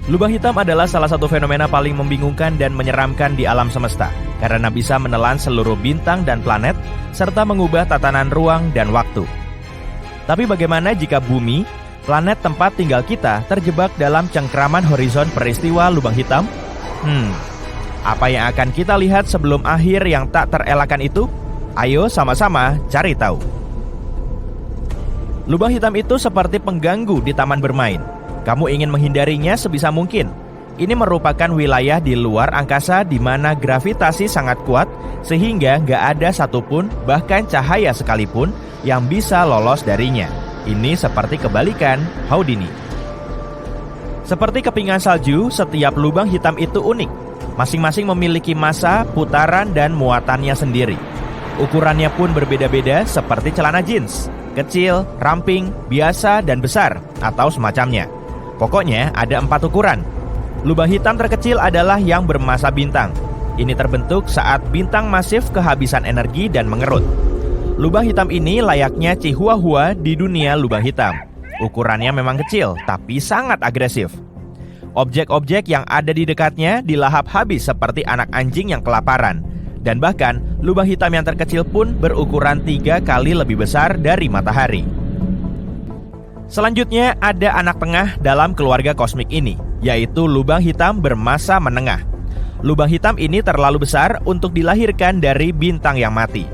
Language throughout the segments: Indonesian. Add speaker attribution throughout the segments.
Speaker 1: Lubang hitam adalah salah satu fenomena paling membingungkan dan menyeramkan di alam semesta, karena bisa menelan seluruh bintang dan planet, serta mengubah tatanan ruang dan waktu. Tapi bagaimana jika bumi, planet tempat tinggal kita, terjebak dalam cengkraman horizon peristiwa lubang hitam? Apa yang akan kita lihat sebelum akhir yang tak terelakkan itu? Ayo sama-sama cari tahu. Lubang hitam itu seperti pengganggu di taman bermain. Kamu ingin menghindarinya sebisa mungkin. Ini merupakan wilayah di luar angkasa di mana gravitasi sangat kuat, sehingga nggak ada satupun, bahkan cahaya sekalipun, yang bisa lolos darinya. Ini seperti kebalikan Houdini. Seperti kepingan salju, setiap lubang hitam itu unik. Masing-masing memiliki massa, putaran, dan muatannya sendiri. Ukurannya pun berbeda-beda seperti celana jeans, kecil, ramping, biasa, dan besar, atau semacamnya. Pokoknya ada 4 ukuran. Lubang hitam terkecil adalah yang bermassa bintang. Ini terbentuk saat bintang masif kehabisan energi dan mengerut. Lubang hitam ini layaknya Chihuahua di dunia lubang hitam. Ukurannya memang kecil, tapi sangat agresif. Objek-objek yang ada di dekatnya dilahap habis seperti anak anjing yang kelaparan. Dan bahkan, lubang hitam yang terkecil pun berukuran 3 kali lebih besar dari matahari. Selanjutnya ada anak tengah dalam keluarga kosmik ini, yaitu lubang hitam bermassa menengah. Lubang hitam ini terlalu besar untuk dilahirkan dari bintang yang mati.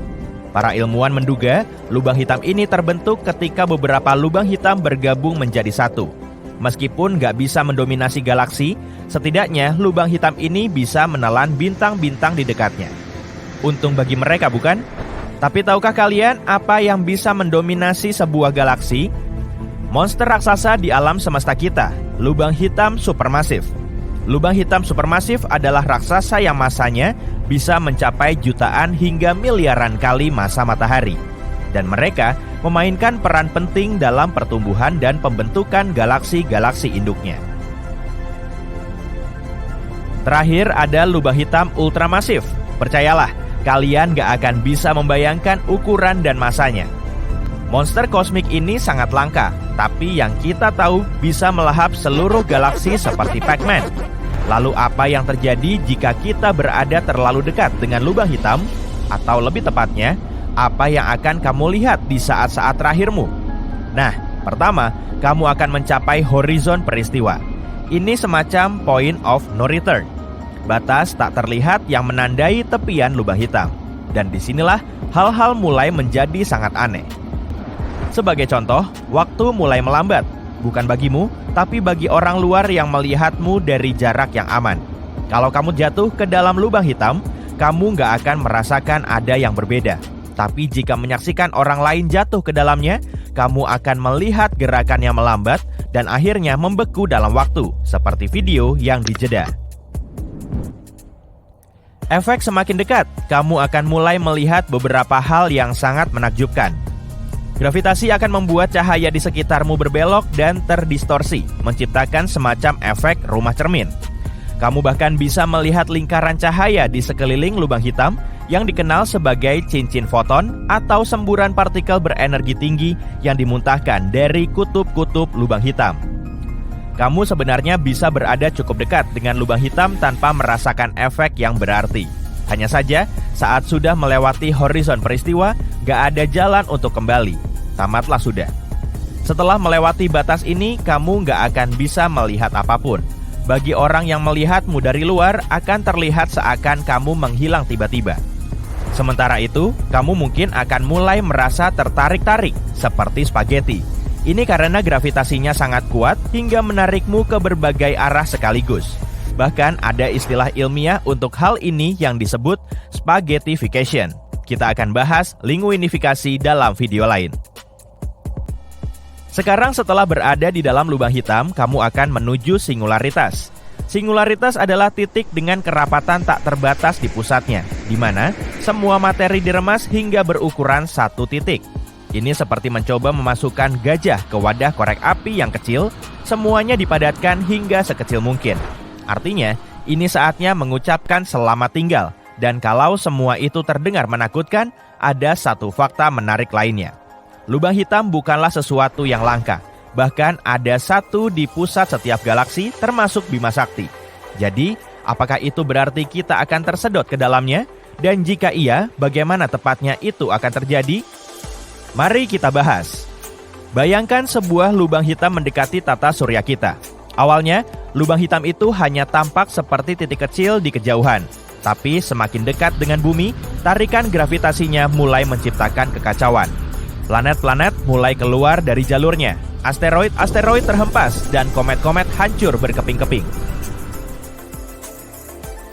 Speaker 1: Para ilmuwan menduga lubang hitam ini terbentuk ketika beberapa lubang hitam bergabung menjadi satu. Meskipun nggak bisa mendominasi galaksi, setidaknya lubang hitam ini bisa menelan bintang-bintang di dekatnya. Untung bagi mereka, bukan? Tapi tahukah kalian apa yang bisa mendominasi sebuah galaksi? Monster raksasa di alam semesta kita, lubang hitam supermasif. Lubang hitam supermasif adalah raksasa yang massanya bisa mencapai jutaan hingga miliaran kali massa matahari. Dan mereka memainkan peran penting dalam pertumbuhan dan pembentukan galaksi-galaksi induknya. Terakhir ada lubang hitam ultramasif. Percayalah, kalian gak akan bisa membayangkan ukuran dan massanya. Monster kosmik ini sangat langka, tapi yang kita tahu bisa melahap seluruh galaksi seperti Pac-Man. Lalu apa yang terjadi jika kita berada terlalu dekat dengan lubang hitam? Atau lebih tepatnya, apa yang akan kamu lihat di saat-saat terakhirmu? Nah, pertama, kamu akan mencapai horizon peristiwa. Ini semacam point of no return. Batas tak terlihat yang menandai tepian lubang hitam. Dan disinilah hal-hal mulai menjadi sangat aneh. Sebagai contoh, waktu mulai melambat. Bukan bagimu, tapi bagi orang luar yang melihatmu dari jarak yang aman. Kalau kamu jatuh ke dalam lubang hitam, kamu nggak akan merasakan ada yang berbeda. Tapi jika menyaksikan orang lain jatuh ke dalamnya, kamu akan melihat gerakannya melambat dan akhirnya membeku dalam waktu, seperti video yang dijeda. Efek semakin dekat, kamu akan mulai melihat beberapa hal yang sangat menakjubkan. Gravitasi akan membuat cahaya di sekitarmu berbelok dan terdistorsi, menciptakan semacam efek rumah cermin. Kamu bahkan bisa melihat lingkaran cahaya di sekeliling lubang hitam yang dikenal sebagai cincin foton atau semburan partikel berenergi tinggi yang dimuntahkan dari kutub-kutub lubang hitam. Kamu sebenarnya bisa berada cukup dekat dengan lubang hitam tanpa merasakan efek yang berarti. Hanya saja, saat sudah melewati horizon peristiwa, gak ada jalan untuk kembali. Tamatlah sudah. Setelah melewati batas ini, kamu gak akan bisa melihat apapun. Bagi orang yang melihatmu dari luar, akan terlihat seakan kamu menghilang tiba-tiba. Sementara itu, kamu mungkin akan mulai merasa tertarik-tarik, seperti spaghetti. Ini karena gravitasinya sangat kuat hingga menarikmu ke berbagai arah sekaligus. Bahkan ada istilah ilmiah untuk hal ini yang disebut spaghettification. Kita akan bahas linguinifikasi dalam video lain. Sekarang setelah berada di dalam lubang hitam, kamu akan menuju singularitas. Singularitas adalah titik dengan kerapatan tak terbatas di pusatnya, di mana semua materi diremas hingga berukuran satu titik. Ini seperti mencoba memasukkan gajah ke wadah korek api yang kecil, semuanya dipadatkan hingga sekecil mungkin. Artinya, ini saatnya mengucapkan selamat tinggal. Dan kalau semua itu terdengar menakutkan, ada satu fakta menarik lainnya. Lubang hitam bukanlah sesuatu yang langka. Bahkan ada satu di pusat setiap galaksi termasuk Bima Sakti. Jadi, apakah itu berarti kita akan tersedot ke dalamnya? Dan jika iya, bagaimana tepatnya itu akan terjadi? Mari kita bahas. Bayangkan sebuah lubang hitam mendekati tata surya kita. Awalnya, lubang hitam itu hanya tampak seperti titik kecil di kejauhan. Tapi semakin dekat dengan bumi, tarikan gravitasinya mulai menciptakan kekacauan. Planet-planet mulai keluar dari jalurnya. Asteroid-asteroid terhempas dan komet-komet hancur berkeping-keping.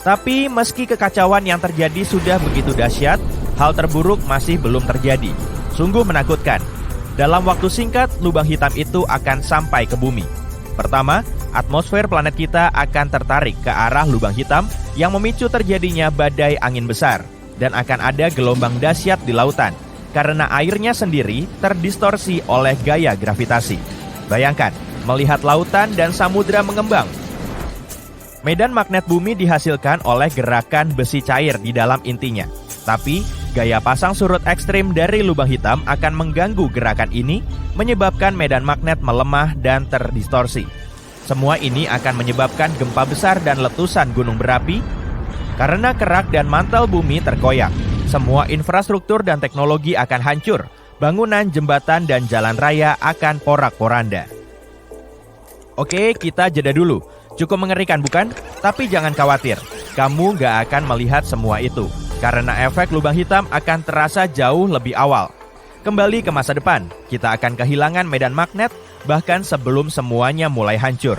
Speaker 1: Tapi meski kekacauan yang terjadi sudah begitu dahsyat, hal terburuk masih belum terjadi. Sungguh menakutkan. Dalam waktu singkat, lubang hitam itu akan sampai ke bumi. Pertama, atmosfer planet kita akan tertarik ke arah lubang hitam yang memicu terjadinya badai angin besar. Dan akan ada gelombang dahsyat di lautan, karena airnya sendiri terdistorsi oleh gaya gravitasi. Bayangkan, melihat lautan dan samudera mengembang. Medan magnet bumi dihasilkan oleh gerakan besi cair di dalam intinya. Tapi, gaya pasang surut ekstrim dari lubang hitam akan mengganggu gerakan ini, menyebabkan medan magnet melemah dan terdistorsi. Semua ini akan menyebabkan gempa besar dan letusan gunung berapi, karena kerak dan mantel bumi terkoyak. Semua infrastruktur dan teknologi akan hancur, bangunan, jembatan, dan jalan raya akan porak-poranda. Oke, kita jeda dulu. Cukup mengerikan bukan? Tapi jangan khawatir, kamu gak akan melihat semua itu. Karena efek lubang hitam akan terasa jauh lebih awal. Kembali ke masa depan, kita akan kehilangan medan magnet bahkan sebelum semuanya mulai hancur.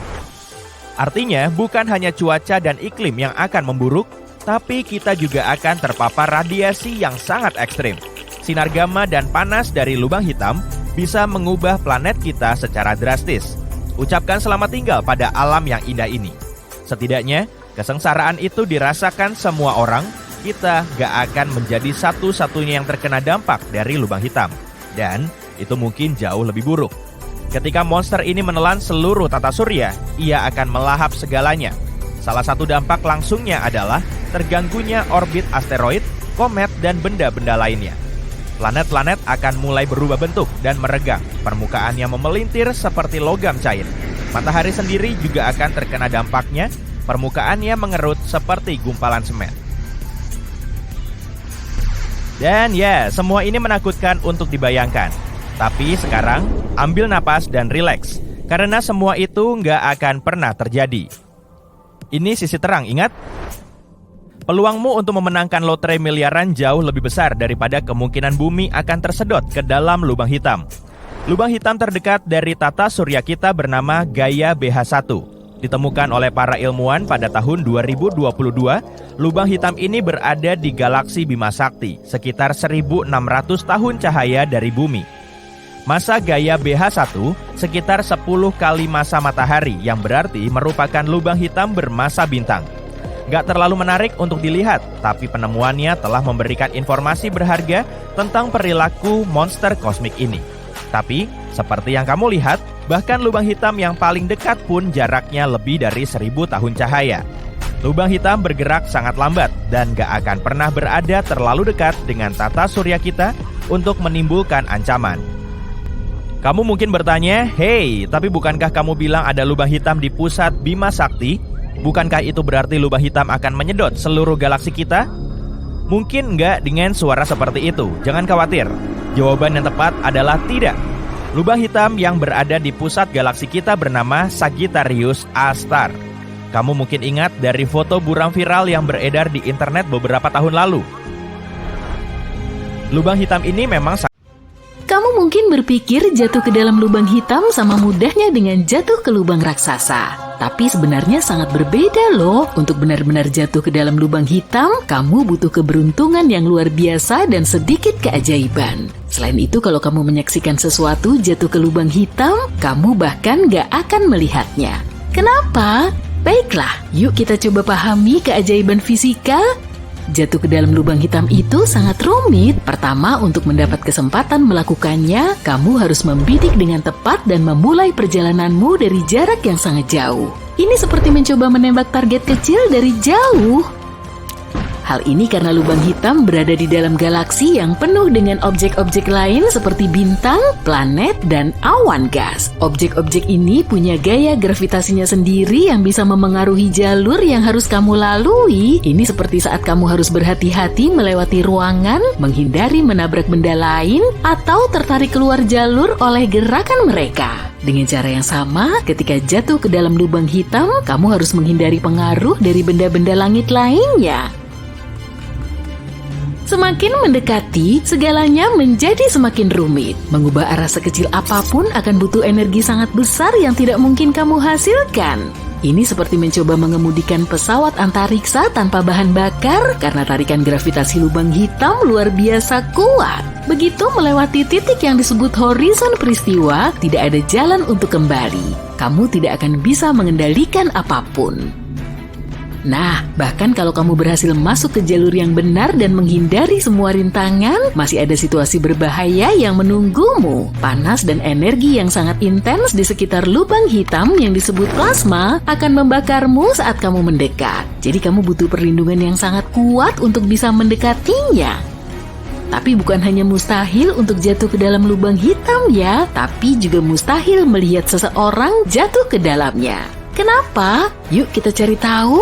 Speaker 1: Artinya, bukan hanya cuaca dan iklim yang akan memburuk, tapi kita juga akan terpapar radiasi yang sangat ekstrim. Sinar gamma dan panas dari lubang hitam bisa mengubah planet kita secara drastis. Ucapkan selamat tinggal pada alam yang indah ini. Setidaknya, kesengsaraan itu dirasakan semua orang. Kita gak akan menjadi satu-satunya yang terkena dampak dari lubang hitam. Dan itu mungkin jauh lebih buruk. Ketika monster ini menelan seluruh tata surya, ia akan melahap segalanya. Salah satu dampak langsungnya adalah terganggunya orbit asteroid, komet, dan benda-benda lainnya. Planet-planet akan mulai berubah bentuk dan meregang. Permukaannya memelintir seperti logam cair. Matahari sendiri juga akan terkena dampaknya. Permukaannya mengerut seperti gumpalan semen. Dan ya, semua ini menakutkan untuk dibayangkan. Tapi sekarang, ambil napas dan rileks. Karena semua itu nggak akan pernah terjadi. Ini sisi terang, ingat? Peluangmu untuk memenangkan lotre miliaran jauh lebih besar daripada kemungkinan bumi akan tersedot ke dalam lubang hitam. Lubang hitam terdekat dari tata surya kita bernama Gaia BH1. Ditemukan oleh para ilmuwan pada tahun 2022, lubang hitam ini berada di galaksi Bima Sakti, sekitar 1.600 tahun cahaya dari bumi. Masa Gaia BH1 sekitar 10 kali masa matahari, yang berarti merupakan lubang hitam bermassa bintang. Gak terlalu menarik untuk dilihat, tapi penemuannya telah memberikan informasi berharga tentang perilaku monster kosmik ini. Tapi, seperti yang kamu lihat, bahkan lubang hitam yang paling dekat pun jaraknya lebih dari 1.000 tahun cahaya. Lubang hitam bergerak sangat lambat dan gak akan pernah berada terlalu dekat dengan tata surya kita untuk menimbulkan ancaman. Kamu mungkin bertanya, "Hey, tapi bukankah kamu bilang ada lubang hitam di pusat Bima Sakti? Bukankah itu berarti lubang hitam akan menyedot seluruh galaksi kita?" Mungkin enggak dengan suara seperti itu. Jangan khawatir. Jawaban yang tepat adalah tidak. Lubang hitam yang berada di pusat galaksi kita bernama Sagittarius A-star. Kamu mungkin ingat dari foto buram viral yang beredar di internet beberapa tahun lalu. Lubang hitam ini memang
Speaker 2: Kamu mungkin berpikir jatuh ke dalam lubang hitam sama mudahnya dengan jatuh ke lubang raksasa. Tapi sebenarnya sangat berbeda loh. Untuk benar-benar jatuh ke dalam lubang hitam, kamu butuh keberuntungan yang luar biasa dan sedikit keajaiban. Selain itu, kalau kamu menyaksikan sesuatu jatuh ke lubang hitam, kamu bahkan gak akan melihatnya. Kenapa? Baiklah, yuk kita coba pahami keajaiban fisika. Jatuh ke dalam lubang hitam itu sangat rumit. Pertama, untuk mendapat kesempatan melakukannya, kamu harus membidik dengan tepat dan memulai perjalananmu dari jarak yang sangat jauh. Ini seperti mencoba menembak target kecil dari jauh. Hal ini karena lubang hitam berada di dalam galaksi yang penuh dengan objek-objek lain seperti bintang, planet, dan awan gas. Objek-objek ini punya gaya gravitasinya sendiri yang bisa memengaruhi jalur yang harus kamu lalui. Ini seperti saat kamu harus berhati-hati melewati ruangan, menghindari menabrak benda lain, atau tertarik keluar jalur oleh gerakan mereka. Dengan cara yang sama, ketika jatuh ke dalam lubang hitam, kamu harus menghindari pengaruh dari benda-benda langit lainnya. Semakin mendekati, segalanya menjadi semakin rumit. Mengubah arah sekecil apapun akan butuh energi sangat besar yang tidak mungkin kamu hasilkan. Ini seperti mencoba mengemudikan pesawat antariksa tanpa bahan bakar karena tarikan gravitasi lubang hitam luar biasa kuat. Begitu melewati titik yang disebut horizon peristiwa, tidak ada jalan untuk kembali. Kamu tidak akan bisa mengendalikan apapun. Nah, bahkan kalau kamu berhasil masuk ke jalur yang benar dan menghindari semua rintangan, masih ada situasi berbahaya yang menunggumu. Panas dan energi yang sangat intens di sekitar lubang hitam yang disebut plasma akan membakarmu saat kamu mendekat. Jadi kamu butuh perlindungan yang sangat kuat untuk bisa mendekatinya. Tapi bukan hanya mustahil untuk jatuh ke dalam lubang hitam ya, tapi juga mustahil melihat seseorang jatuh ke dalamnya. Kenapa? Yuk kita cari tahu.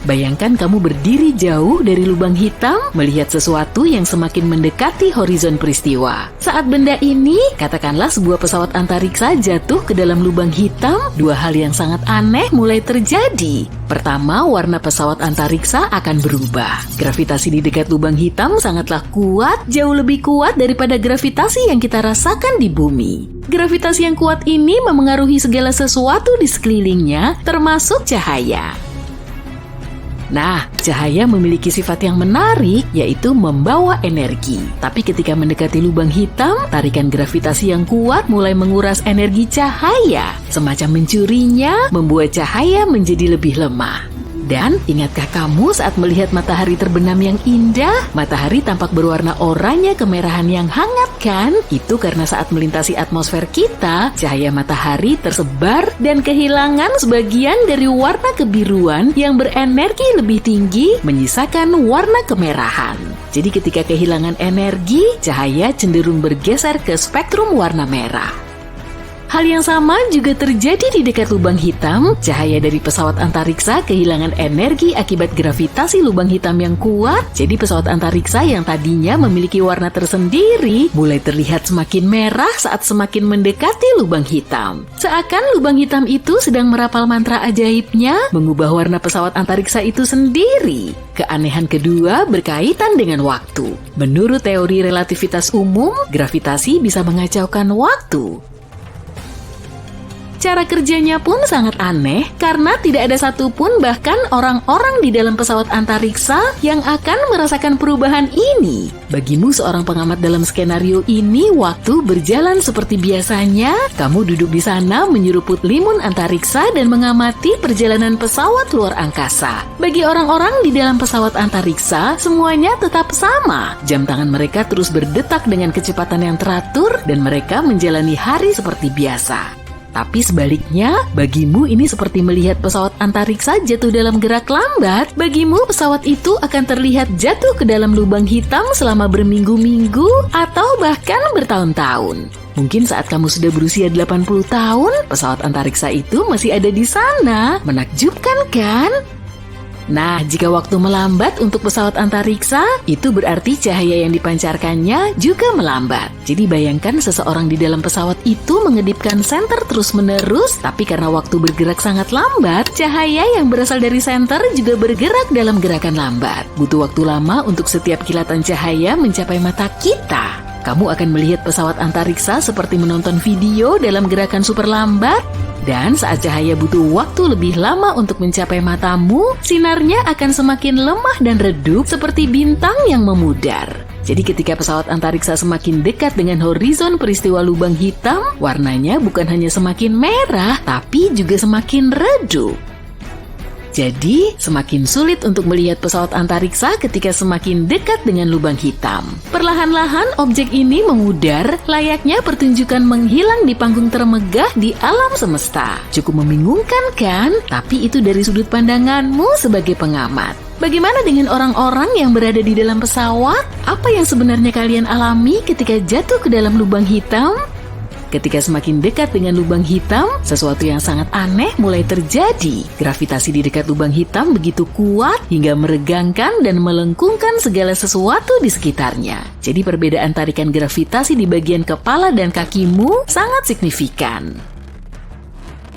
Speaker 2: Bayangkan kamu berdiri jauh dari lubang hitam, melihat sesuatu yang semakin mendekati horizon peristiwa. Saat benda ini, katakanlah sebuah pesawat antariksa jatuh ke dalam lubang hitam, dua hal yang sangat aneh mulai terjadi. Pertama, warna pesawat antariksa akan berubah. Gravitasi di dekat lubang hitam sangatlah kuat, jauh lebih kuat daripada gravitasi yang kita rasakan di bumi. Gravitasi yang kuat ini memengaruhi segala sesuatu di sekelilingnya, termasuk cahaya. Nah, cahaya memiliki sifat yang menarik, yaitu membawa energi. Tapi ketika mendekati lubang hitam, tarikan gravitasi yang kuat mulai menguras energi cahaya. Semacam mencurinya, membuat cahaya menjadi lebih lemah. Dan ingatkah kamu saat melihat matahari terbenam yang indah? Matahari tampak berwarna oranye kemerahan yang hangat kan? Itu karena saat melintasi atmosfer kita, cahaya matahari tersebar dan kehilangan sebagian dari warna kebiruan yang berenergi lebih tinggi, menyisakan warna kemerahan. Jadi ketika kehilangan energi, cahaya cenderung bergeser ke spektrum warna merah. Hal yang sama juga terjadi di dekat lubang hitam. Cahaya dari pesawat antariksa kehilangan energi akibat gravitasi lubang hitam yang kuat. Jadi pesawat antariksa yang tadinya memiliki warna tersendiri mulai terlihat semakin merah saat semakin mendekati lubang hitam. Seakan lubang hitam itu sedang merapal mantra ajaibnya, mengubah warna pesawat antariksa itu sendiri. Keanehan kedua berkaitan dengan waktu. Menurut teori relativitas umum, gravitasi bisa mengacaukan waktu. Cara kerjanya pun sangat aneh karena tidak ada satupun bahkan orang-orang di dalam pesawat antariksa yang akan merasakan perubahan ini. Bagimu seorang pengamat dalam skenario ini, waktu berjalan seperti biasanya. Kamu duduk di sana menyeruput limun antariksa dan mengamati perjalanan pesawat luar angkasa. Bagi orang-orang di dalam pesawat antariksa, semuanya tetap sama. Jam tangan mereka terus berdetak dengan kecepatan yang teratur dan mereka menjalani hari seperti biasa. Tapi sebaliknya, bagimu ini seperti melihat pesawat antariksa jatuh dalam gerak lambat. Bagimu pesawat itu akan terlihat jatuh ke dalam lubang hitam selama berminggu-minggu atau bahkan bertahun-tahun. Mungkin saat kamu sudah berusia 80 tahun, pesawat antariksa itu masih ada di sana. Menakjubkan kan? Nah, jika waktu melambat untuk pesawat antariksa, itu berarti cahaya yang dipancarkannya juga melambat. Jadi bayangkan seseorang di dalam pesawat itu mengedipkan senter terus-menerus, tapi karena waktu bergerak sangat lambat, cahaya yang berasal dari senter juga bergerak dalam gerakan lambat. Butuh waktu lama untuk setiap kilatan cahaya mencapai mata kita. Kamu akan melihat pesawat antariksa seperti menonton video dalam gerakan super lambat. Dan saat cahaya butuh waktu lebih lama untuk mencapai matamu, sinarnya akan semakin lemah dan redup seperti bintang yang memudar. Jadi ketika pesawat antariksa semakin dekat dengan horizon peristiwa lubang hitam, warnanya bukan hanya semakin merah, tapi juga semakin redup. Jadi, semakin sulit untuk melihat pesawat antariksa ketika semakin dekat dengan lubang hitam. Perlahan-lahan objek ini memudar, layaknya pertunjukan menghilang di panggung termegah di alam semesta. Cukup membingungkan kan? Tapi itu dari sudut pandanganmu sebagai pengamat. Bagaimana dengan orang-orang yang berada di dalam pesawat? Apa yang sebenarnya kalian alami ketika jatuh ke dalam lubang hitam? Ketika semakin dekat dengan lubang hitam, sesuatu yang sangat aneh mulai terjadi. Gravitasi di dekat lubang hitam begitu kuat hingga meregangkan dan melengkungkan segala sesuatu di sekitarnya. Jadi perbedaan tarikan gravitasi di bagian kepala dan kakimu sangat signifikan.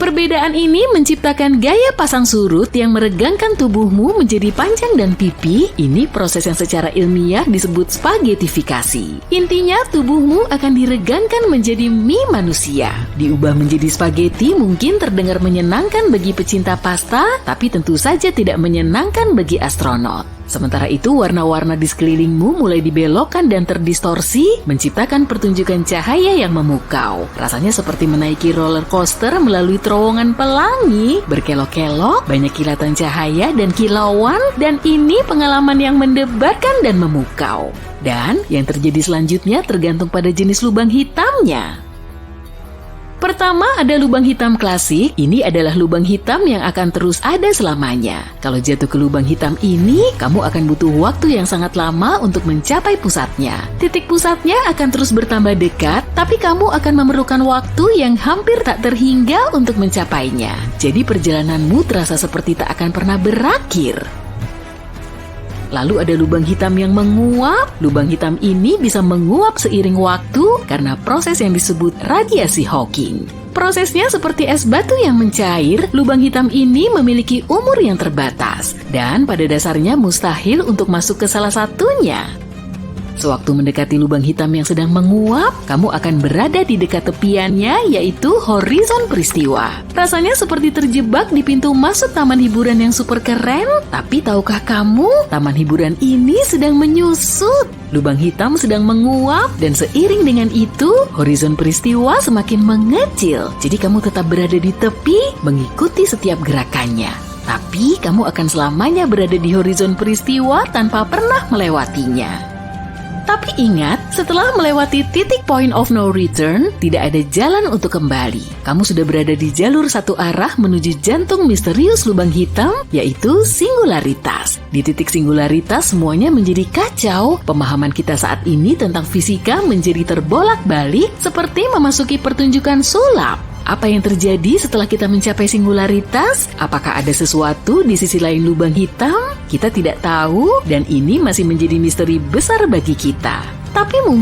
Speaker 2: Perbedaan ini menciptakan gaya pasang surut yang meregangkan tubuhmu menjadi panjang dan pipih. Ini proses yang secara ilmiah disebut spagetifikasi. Intinya tubuhmu akan diregangkan menjadi mie manusia. Diubah menjadi spageti mungkin terdengar menyenangkan bagi pecinta pasta, tapi tentu saja tidak menyenangkan bagi astronot. Sementara itu, warna-warna di sekelilingmu mulai dibelokkan dan terdistorsi, menciptakan pertunjukan cahaya yang memukau. Rasanya seperti menaiki roller coaster melalui terowongan pelangi, berkelok-kelok, banyak kilatan cahaya dan kilauan, dan ini pengalaman yang mendebarkan dan memukau. Dan yang terjadi selanjutnya tergantung pada jenis lubang hitamnya. Pertama ada lubang hitam klasik, ini adalah lubang hitam yang akan terus ada selamanya. Kalau jatuh ke lubang hitam ini, kamu akan butuh waktu yang sangat lama untuk mencapai pusatnya. Titik pusatnya akan terus bertambah dekat, tapi kamu akan memerlukan waktu yang hampir tak terhingga untuk mencapainya. Jadi perjalananmu terasa seperti tak akan pernah berakhir. Lalu ada lubang hitam yang menguap. Lubang hitam ini bisa menguap seiring waktu karena proses yang disebut radiasi Hawking. Prosesnya seperti es batu yang mencair, lubang hitam ini memiliki umur yang terbatas dan pada dasarnya mustahil untuk masuk ke salah satunya. Sewaktu mendekati lubang hitam yang sedang menguap, kamu akan berada di dekat tepiannya, yaitu horizon peristiwa. Rasanya seperti terjebak di pintu masuk taman hiburan yang super keren, tapi tahukah kamu, taman hiburan ini sedang menyusut. Lubang hitam sedang menguap, dan seiring dengan itu, horizon peristiwa semakin mengecil. Jadi kamu tetap berada di tepi, mengikuti setiap gerakannya. Tapi kamu akan selamanya berada di horizon peristiwa tanpa pernah melewatinya. Tapi ingat, setelah melewati titik point of no return, tidak ada jalan untuk kembali. Kamu sudah berada di jalur satu arah menuju jantung misterius lubang hitam, yaitu singularitas. Di titik singularitas semuanya menjadi kacau. Pemahaman kita saat ini tentang fisika menjadi terbolak-balik seperti memasuki pertunjukan sulap. Apa yang terjadi setelah kita mencapai singularitas? Apakah ada sesuatu di sisi lain lubang hitam? Kita tidak tahu dan ini masih menjadi misteri besar bagi kita. Tapi mungkin